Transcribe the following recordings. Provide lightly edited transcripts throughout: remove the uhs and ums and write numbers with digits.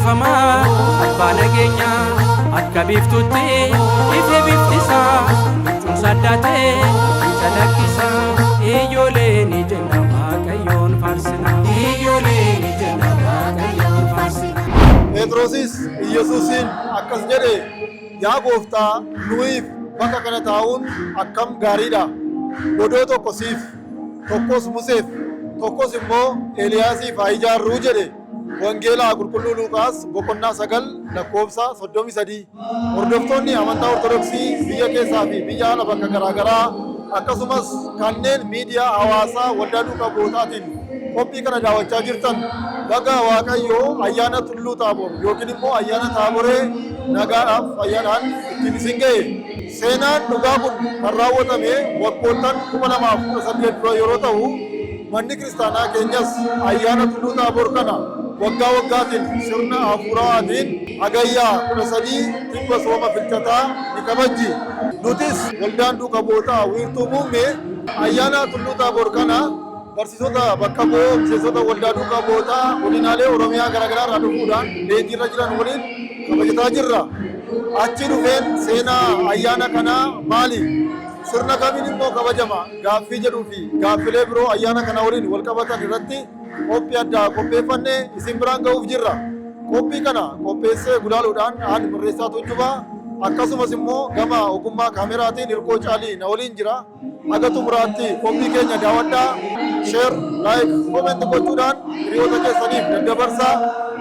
eebbifama abbaa nageenya akka biiftutti ife biiftisa jechuun saddaatee calaqqisa iyyoolee ni jenna waaqayyoon faarsina iyyoolee ni jenna waaqayyoon faarsina. Phexrosis Yesuusin akkas jedhe yaa gooftaa nuyiif bakka kana taa'uun akkam gaariidha. Godoo tokko siif tokkos Museef tokkos immoo Eeliyaasiif haa ijaarruu jedhe. Wangeelaa qulqulluu Luqaas boqonnaa 9 lakkoofsa 33. Hordoftoonni amantaa Ortodoksii biyya keessaa fi biyya ala bakka garaagaraa akkasumas kanneen miidiyaa hawaasaa waldaa duukaa bu'ootaatiin qophii kana daawwachaa jirtan baga Waaqayyoo ayyaana Tulluu Taaboor yookiin immoo ayyaana Taaboree nagaadhaaf fayyaadhaan ittiin isin ga'e. Seenaan dhugaa kun kan raawwatame waggoottan 2018 dura yeroo ta'u manni kiristaanaa keenyas ayyaana Tulluu Taaboor kana waggaa waggaatiin sirna hafuuraatiin hagayyaa 13 tibba sooma filchataa ni kabajji. Nutis waldaan duukaa bu'ootaa wiirtuu muummee ayyaana Tulluu Taaboor kana barsiisota bakka bu'oo miseensota waldaa duukaa bu'ootaa godinaalee Oromiyaa garaagaraa irraa dhufuudhaan leenjiirra jiran waliin kabajataa jirra. Achi dhufeen seenaa ayyaana kanaa maali? Sirna kamiin immoo kabajama? Gaaffii jedhuu fi gaaffilee biroo ayyaana kana waliin wal qabatan irratti qophii addaa qopheeffannee isin biraan ga'uuf jirra. Qophii kana qopheessee gulaaluudhaan haadhi Mirreessaa Tuujubaa akkasumas immoo gama ogummaa kaameraatiin Hirkoo Caalii na waliin jira. Haga xumuraatti qophii keenya daawwadhaa, sheer, laayik, koomenti gochuudhaan hiriyoota keessaniif daddabarsaa.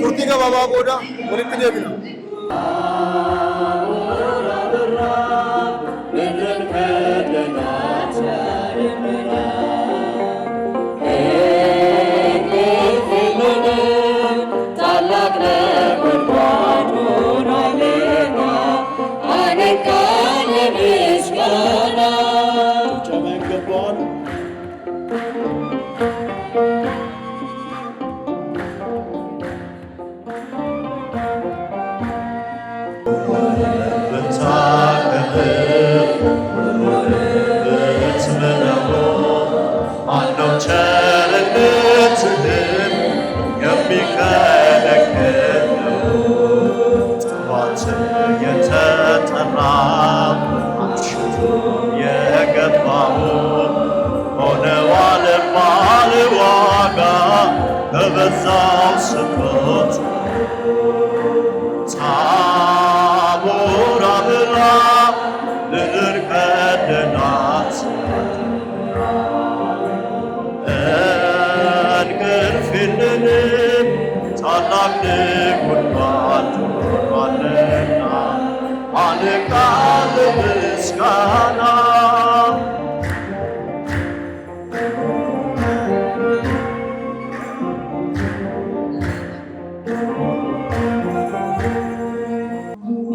Turtii gabaabaa booda walitti deebina.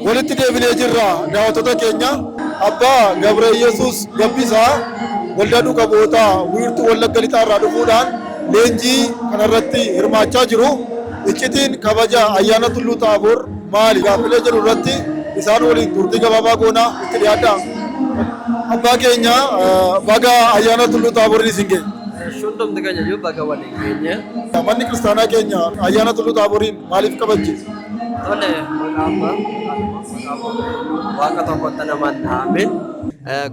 walitti deebinee jirra. Daawwattoota keenya Abbaa Gabra Yesuus Gabbisaa waldaa duukaa bu'ootaa wiirtuu Wallagga Lixaa irraa dhufuudhaan leenjii kanarratti hirmaachaa jiru. Iccitiin kabaja ayyaana Tulluu Taaboor maali? Gaaffilee jedhu irratti isaan waliin turtii gabaabaa goonaa itti dhiyaadhaa. Abbaa keenya baga ayyaana Tulluu Taaboor isin ga'e. Shundumti keenya jiru baga waliin keenya. Manni kiristaanaa keenya ayyaana Tulluu Taabooriin maaliif kabajje? Tole Waaqa tokkotti namaan amin.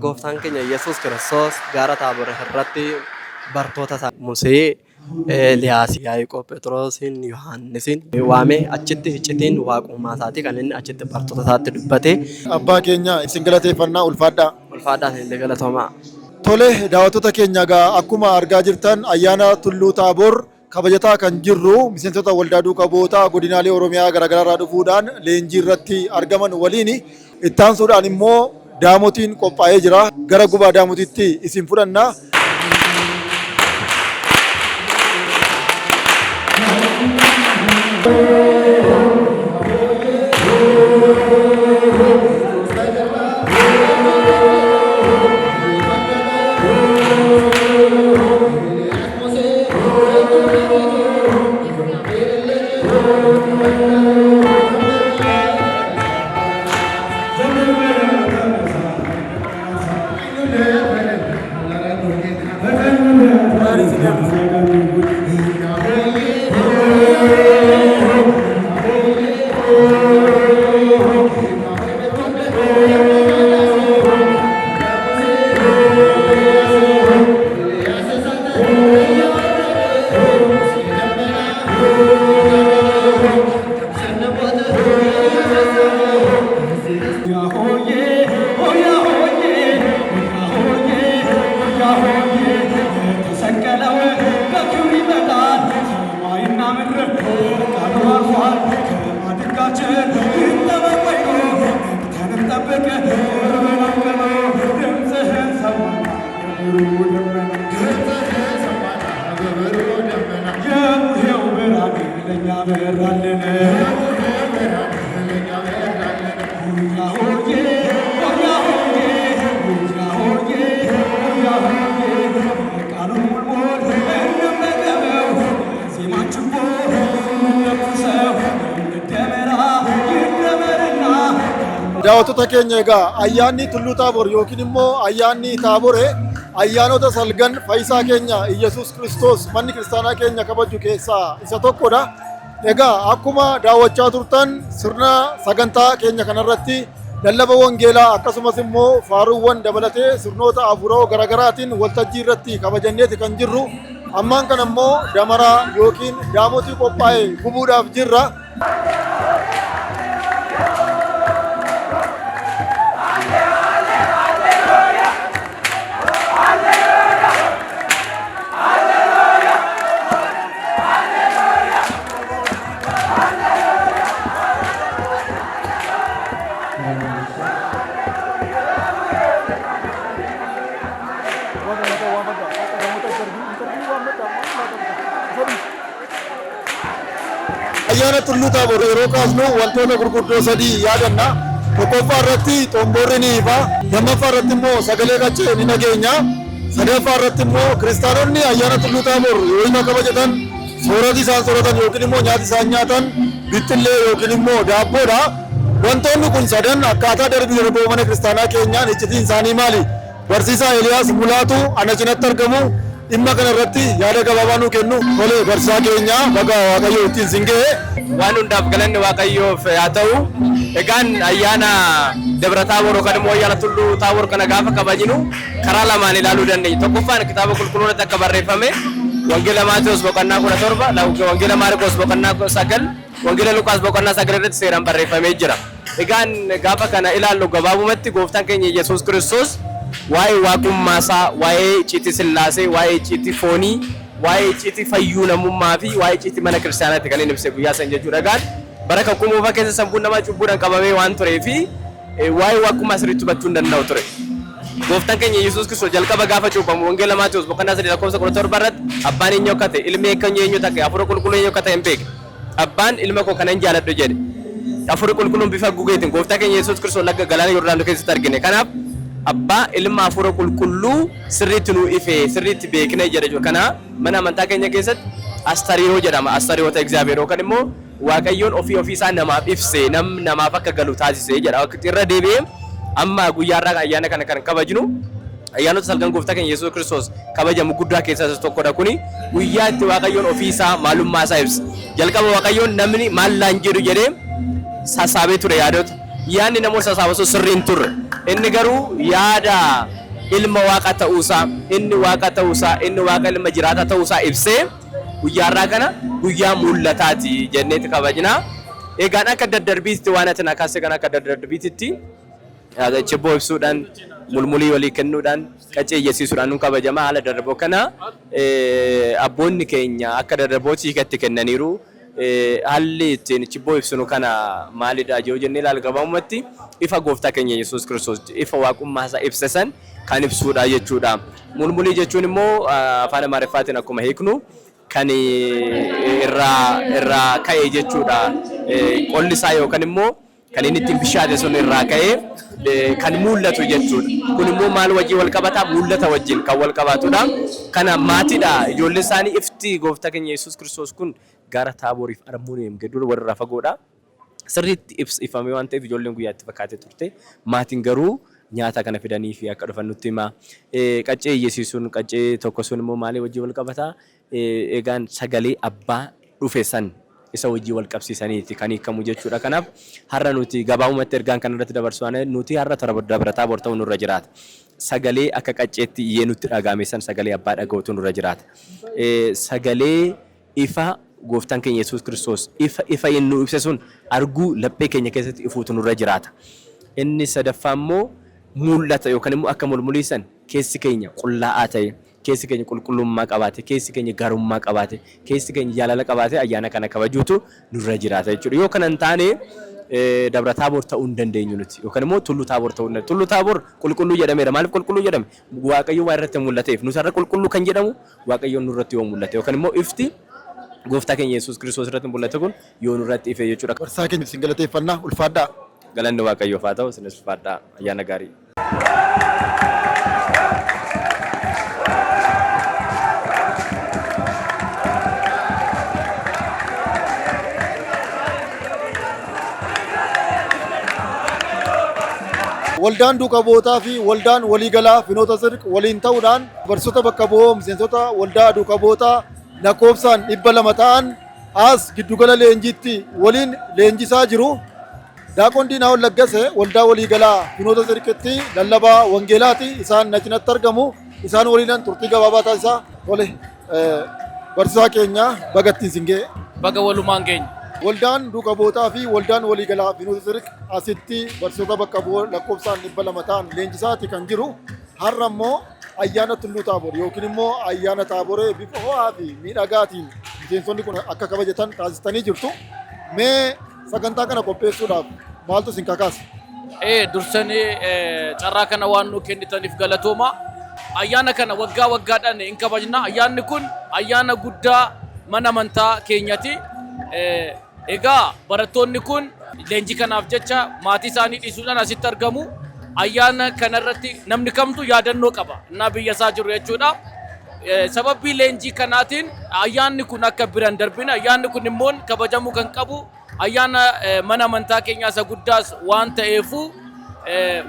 Gooftaan keenya Yesuus Kiristoos gaara Taaboor irratti bartoota isaa Musee, Eeliyaas, Yaaqoob, Phexrosin, Yohaannisiin waamee achitti iccitiin waaqummaa isaatii kan inni achitti bartoota isaatti dubbate. Abbaa keenya isin galateeffannaa ulfaadhaa. Ulfaadhaan illee galatoomaa. Tole daawwattoota keenya akkuma argaa jirtan ayyaana Tulluu Taaboor kabajataa kan jirru miseensota waldaa duukaa bu'ootaa godinaalee Oromiyaa garaagaraa irraa dhufuudhaan leenjii irratti argaman waliin itti aansuudhaan immoo daamotiin qophaa'ee jira. Gara gubaa daamotiitti isin fudhanna. daawwattoota keenya egaa ayyaanni Tulluu Taaboor yookiin immoo ayyaanni Taaboree ayyaanota salgan fayyisaa keenya Iyyasuus Kiristoos manni kiristaanaa keenya kabaju keessaa isa tokkodha. Egaa akkuma daawwachaa turtan sirna sagantaa keenya kanarratti lallaba wangeelaa akkasumas immoo faaruuwwan dabalatee sirnoota afuuroo garaagaraatiin waltajjii irratti kabajanneeti kan jirru. Ammaan kana immoo damaraa yookiin daamotii qophaa'e gubuudhaaf jirra. Ayyaana Tulluu Taaboor yeroo kaasnu wantoota gurguddoo sadii yaadanna. Tokkoffaa irratti xomboorri ni ifa. Lammaffaa irratti immoo sagalee qaccee ni dhageenya. Sadaffaa irratti immoo kiristaanonni ayyaana Tulluu Taaboor yoo inni kabajatan soorati isaan sooratan yookiin immoo nyaati isaan nyaatan bixxillee yookiin immoo daabboodha. Wantoonni kun sadan akkaataa darbii yeroo mana kiristaanaa keenyaan iccitiin isaanii maali? Barsiisaa Eeliyaas Mulaatu ana cinatti argamu. Dhimma kana irratti yaada gabaabaa nuu kennu. Tole barsiisaa keenya baga Waaqayyo ittiin sin ga'e. Waan hundaaf galanni Waaqayyoof haa ta'u. Egaan ayyaana Dabra Taaboor yookaan immoo ayyaana Tulluu Taaboor kana gaafa kabajnu karaa lamaan ilaaluu dandeenya. Tokkoffaan kitaaba qulqulluutti akka barreeffame Wangeela Maatewos boqonnaa 17, Wangeela Maarqos boqonnaa 9, Wangeela Luqaas boqonnaa 9 irratti seeraan barreeffamee jira. Egaan gaafa kana ilaallu gabaabumatti gooftaan keenya Yesuus Kiristoos waa'ee waaqummaasaa, waa'ee icciitii Sillaasee, waa'ee icciitii foonii, waa'ee icciitii fayyuu namummaa fi waa'ee icciitii mana kiristaanaatti kan inni ibse guyyaa san jechuudha. Egaan bara kan kumuufa keessa sammuun namaa cubbuudhaan qabamee waan turee fi waa'ee waaqummaa sirriitti hubachuu hin danda'u ture. Gooftaan keenya Yesuus Kiristoos jalqaba gaafa cuuphamu Wangeela Maatewos boqonnaa 3:17 irratti abbaan eenyu akka ta'e, ilmi eenyu akka ta'e, hafuura qulqulluu eenyu akka ta'e hin beekne. Abbaan ilma koo kanan jaaladhu jedhe. Hafuura qulqulluun bifa gugeetiin gooftaan keenya Yesuus Kiristoos laga galaana Yordaanoo keessatti argine. Kanaaf abbaa ilma hafuura qulqulluu sirriitti nuu ife sirriitti beekne jedha. Kana mana amantaa keenya keessatti astariyoo jedhama. Astariyoota Egzaabeer yookaan immoo Waaqayyoon ofii isaa namaaf ibse namaaf akka galu taasise jedha. Irra deebi'ee amma guyyaarraa ayyaana kana kan kabajnu ayyaanota salgan gooftaa keenya Yesuus Kiristoos kabajamu guddaa keessaa isa tokkodha. Kuni guyyaa itti Waaqayyoon ofii isaa maalummaa isaa ibsa. Jalqaba Waaqayyoon namni maal laan jedhu jedhee sassaabee ture yaadota. Yaadni namoota sassaabasu sirriin turre. Inni garuu yaada ilma waaqa ta'uusaa, inni waaqa ta'uusaa, inni waaqa ilma jiraata ta'uusaa ibsee guyyaarraa kana guyyaa mul'ataati jenneeti kabajna. Egaan akka daddarbiitti waan ati nakaase kan akka daddarbiitti chibboo ibsuudhaan mulmulii walii kennuudhaan qaccee eeyyasiisuudhaan nun kabajama. Haala daddarboo kana abboonni keenya akka daddarbootti hiikatti kennaniiru. Haalli ittiin chibboo ibsinu kana maalidha yoo jennee ilaalu gabaabumatti ifa gooftaa keenya Yesuus Kiristoos ifa waaqummaa isaa ibse san kan ibsuudha jechuudha. Mulmulii jechuun immoo afaan Amaariffaatiin akkuma hiiknu kan irraa ka'e jechuudha. Qolli isaa yookaan immoo kan inni ittiin bishaate sun irraa ka'ee kan mul'atu jechuudha. Kun immoo maal wajjin wal qabataa? Mul'ata wajjin kan wal qabatudha. Kana maatiidha. Ijoollee isaanii ifti gooftaa keenya Yesuus Kiristoos kun gara Taabooriif Armooniyeem gidduu warra fagoodha. Sirriitti ifamee waan ta'eef ijoolleen guyyaatti fakkaatee turte. Maatiin garuu nyaata kana fidanii fi akka dhufan nutti hima. Qaccee eeyyasiisuun qaccee tokko sun immoo maalii wajjin wal qabataa? Egaan sagalee abbaa dhufe san isa wajjin wal qabsiisaniiti kan hiikamu jechuudha. Kanaaf har'a nuti gabaabumatti ergaan kana irratti dabarsuudhaan nuti har'a Dabra Taaboor ta'uu nurra jiraata. Sagalee akka qacceetti iyyee nutti dhagahame san sagalee abbaa dhaga'uutu nurra jiraata. Sagalee ifa gooftaan keenya Yesuus Kiristoos ifa inni ibse sun arguu laphee keenya keessatti ifuutu nurra jiraata. Inni sadaffaa immoo mul'ata yookaan immoo akka mulmuliisan keessi keenya qullaa'aa ta'e, keessi keenya qulqullummaa qabaate, keessi keenya garummaa qabaate, keessi keenya jaalala qabaate ayyaana kana kabajuutu nurra jiraata jechuudha. Yoo kana hin taane Dabra Taaboor ta'uu hin dandeenyu nuti yookaan immoo Tulluu Taaboor ta'uu hin dandeenyu. Tulluu Taaboor qulqulluu jedhameera. Maaliif qulqulluu jedhame? Waaqayyo waa irratti mul'ateef. Nuti har'a qulqulluu kan jedhamu Waaqayyoon nurratti yoo mul'ate yookaan immoo ifti gooftaa keenya Yesuus Kiristoos irratti mul'ate kun yoo nurratti ife jechuudha. Barsiisaa keenya isin galateeffannaa ulfaadhaa. Galanni Waaqayyoof haa ta'u isinis ulfaadhaa ayyaana gaarii. Waldaan duukaa bootaa fi waldaan waliigalaa Finoota Sirq waliin ta'uudhaan barsiisota bakka bu'oo miseensota waldaa duukaa bootaa lakkoofsaan 200 ta'an as giddugala leenjiitti waliin leenjisaa jiru. Daaqoon Diinaa Wallaggase waldaa waliigalaa Finoota Sirqitti lallabaa wangeelaati. Isaan na cinatti argamu. Isaan waliin turtii gabaabaa taasisaa. Tole barsiisaa keenya baga ittiin siin ga'e. Baga walumaan keenya. Waldaan duukaa bootaa fi waldaan waliigalaa Finoota Sirq asitti barsiisota bakka bu'oo lakkoofsaan 200 ta'an leenjisaati kan jiru. Har'a immoo ayyaana Tulluu Taaboor yookiin immoo ayyaana Taaboree bifa ho'aa fi miidhagaatiin miseensonni kun akka kabajatan taasistanii jirtu. Mee sagantaa kana qopheessuudhaaf maaltu isin kakaase? Dursanii carraa kana waan nu kennitaniif galatooma. Ayyaana kana waggaa waggaadhaan hin kabajna. Ayyaanni kun ayyaana guddaa mana amantaa keenyati. Egaa barattoonni kun leenjii kanaaf jecha maatii isaanii dhiisuudhaan asitti argamu. Ayyaana kanarratti namni kamtu yaadannoo qaba. Innaa biyya isaa jiru jechuudha. Sababii leenjii kanaatiin ayyaanni kun akka biraan darbina. Ayyaanni kun immoo kabajamuu kan qabu. Ayyaana mana amantaa keenyaa isa guddaas waan ta'eefu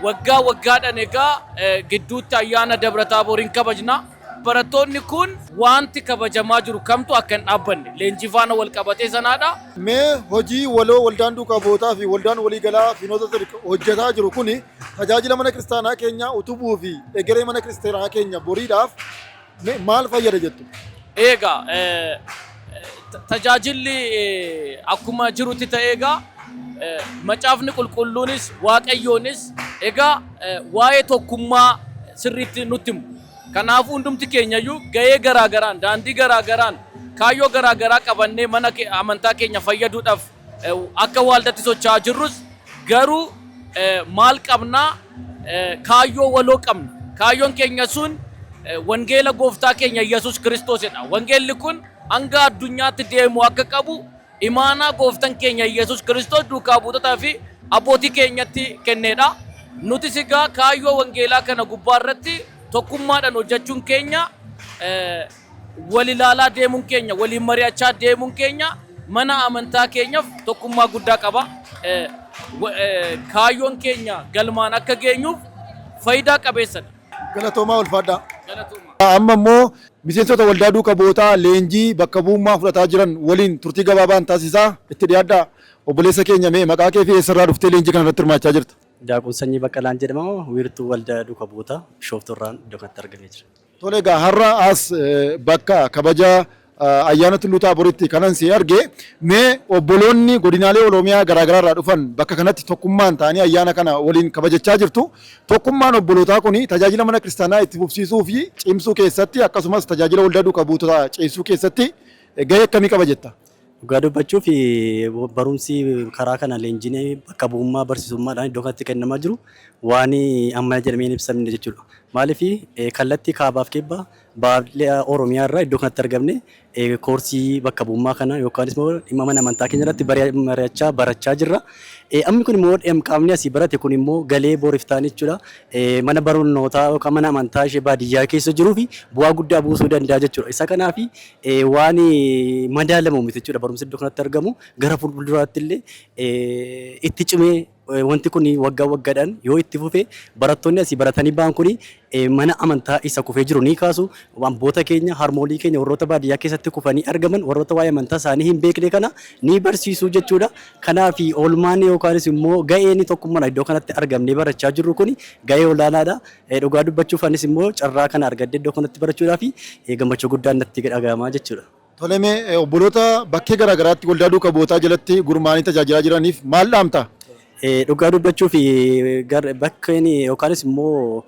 waggaa waggaadhaan egaa gidduutti ayyaana Dabra Taaboor hin kabajna. Barattoonni kun wanti kabajamaa jiru kamtu akka hin dhaabbanne leenjii faana wal qabatee sanaadha. Mee hojii waloo waldaan duukaa bootaa fi waldaan waliigalaa Finoota Sirq hojjetaa jiru kuni tajaajila mana kiristaanaa keenyaa utubuu fi egeree mana kiristaanaa keenya boriidhaaf maal fayyada jettu? Egaa tajaajilli akkuma jirutti ta'ee egaa macaafni qulqulluunis waaqayyoonis egaa waa'ee tokkummaa sirriitti nutti himu. Kanaafuu hundumti keenyayyuu gahee garaagaraan daandii garaagaraan kaayyoo garaagaraa qabannee mana amantaa keenya fayyaduudhaaf akka waldatti socho'aa jirrus garuu maal qabnaa kaayyoo waloo qabna. Kaayyoon keenya sun wangeela gooftaa keenya Yesuus Kiristoosidha. Wangeelli kun hanga addunyaatti deemu akka qabu imaanaa gooftaan keenya Yesuus Kiristoos duukaa buutotaa fi abbootii keenyatti kenneedha. Nutis egaa kaayyoo wangeelaa kana gubbaarratti tokkummaadhaan hojjechuun keenya wal ilaalaa deemuun keenya waliin mari'achaa deemuun keenya mana amantaa keenyaaf tokkummaa guddaa qaba. Kaayyoon keenya galmaan akka geenyuuf faayidaa qabeessadha. Galatoomaa ulfaadhaa. Amma immoo miseensota waldaa duukaa bootaa leenjii bakka bu'ummaa fudhataa jiran waliin turtii gabaabaan taasisaa itti dhiyaadhaa. Obboleessa keenya mee maqaa kee fi eessarraa dhuftee leenjii kana irratti hirmaachaa jirta? Daakuu Sanyii Baqqalaan jedhama. Wiirtuu waldaa duukaa bootaa Bishooftuurraan iddoo kanatti argamee jira. Tole egaa har'a as bakka kabaja ayyaana Tulluu Taaboritti kanan si arge. Mee obboloonni godinaalee Oromiyaa garaagaraa irraa dhufan bakka kanatti tokkummaan ta'anii ayyaana kana waliin kabajachaa jirtu. Tokkummaan obbolootaa kuni tajaajila mana kiristaanaa itti fufsiisuu fi cimsuu keessatti akkasumas tajaajila waldaa duukaa bootaa ceesisuu keessatti gahee akkamii qaba jetta? Dhugaa dubbachuuf barumsi karaa kana leenjiin bakka bu'ummaa barsiisummaadhaan iddoo kanatti kennamaa jiru waan amma jedhamee hin ibsamne jechuudha. Maaliif kallattii kaabaaf kibbaa baalee Oromiyaa irraa iddoo kanatti argamne koorsii bakka bu'ummaa kana yookaan immoo dhimma mana amantaa keenya irratti mari'achaa barachaa jirra. Ammi kun immoo qaamni asii barate kun immoo galee booriftaan jechuudha. Mana barnootaa yookaan mana amantaa ishee baadiyyaa keessa jiruu fi bu'aa guddaa buusuu danda'a jechuudha. Isa kanaaf waan madaalamu miti jechuudha. Barumsi iddoo kanatti argamu gara fuulduraatti illee itti cimee wanti kun waggaa waggaadhaan yoo itti fufe barattoonni asii baratanii ba'an kun mana amantaa isa kufee jiru ni kaasu. Abboota keenya harmoolii keenya warroota baadiyyaa keessatti kufanii argaman warroota waa'ee amantaa isaanii hin beekne kana ni barsiisu jechuudha. Kanaaf oolmaan yookaanis immoo ga'een tokkummaan iddoo kanatti argamnee barachaa jirru kun ga'ee olaanaadha. Dhugaa dubbachuuf anis immoo carraa kana argadde iddoo kanatti barachuudhaaf gammachuu guddaan natti dhaga'amaa jechuudha. Tolemee obboloota bakkee garaagaraatti waldaa duukaa bootaa jalatti gurmaanii tajaajilaa jiraniif maal dhaamta? Dhugaa dubbachuuf bakkeen yookaanis immoo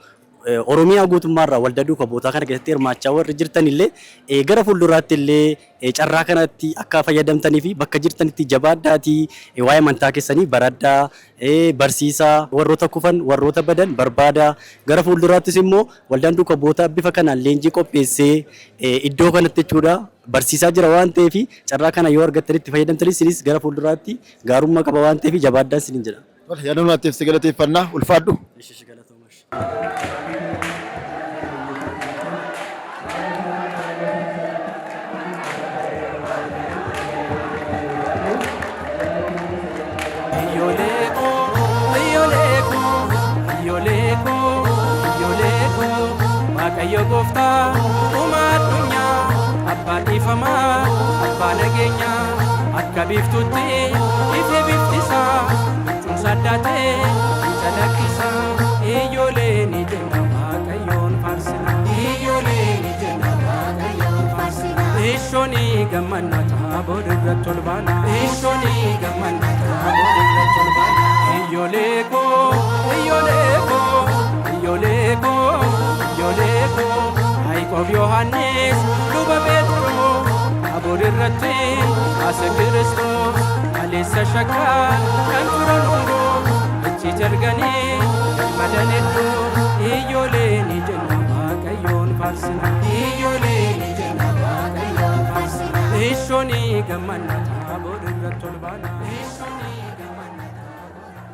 Oromiyaa guutummaarraa waldaa duukaa bootaa kana keessatti hirmaachaa warri jirtan illee gara fuulduraatti illee carraa kanatti akka fayyadamtanii fi bakka jirtanitti jabaadhaatii waa'ee amantaa keessanii baradhaa barsiisaa warroota kufan warroota badan barbaadaa gara fuulduraattis immoo waldaan duukaa bootaa bifa kanaan leenjii qopheessee iddoo kanatti jechuudha barsiisaa jira waan ta'eef carraa kana yoo argattanitti fayyadamtanii isinis gara fuulduraatti gaarummaa qaba waan ta'eef jabaadhaan isiniin jedha. Yaadannoo laatteef si galateeffannaa ulfaadhu. waaqayyo gooftaa uumaa addunyaa abbaa dhiifamaa abbaa nageenyaa akka biiftuutti ifee biftisaa jechuun saddaatee calaqqisa iyyoolee ni jenna waaqayyoon faarsina iyyoolee ni jenna waaqayyoon faarsina ishoni gammannata boodurratti ol baana ishoni gammannata boodurratti ol baana iyyoolee koo iyyoolee koo iyyoolee koo iyyoolee koo Yaaqoob Yohannis luba Pheexroo aboodurratti as Kiristoos kaleessa shakkaa kan turan hunduu achi jarganii madan hedduu iyyoolee ni jenna waaqayyoon faarsina iyyoolee ni jenna waaqayyoon faarsina ishoni gammannata boodurratti ol baana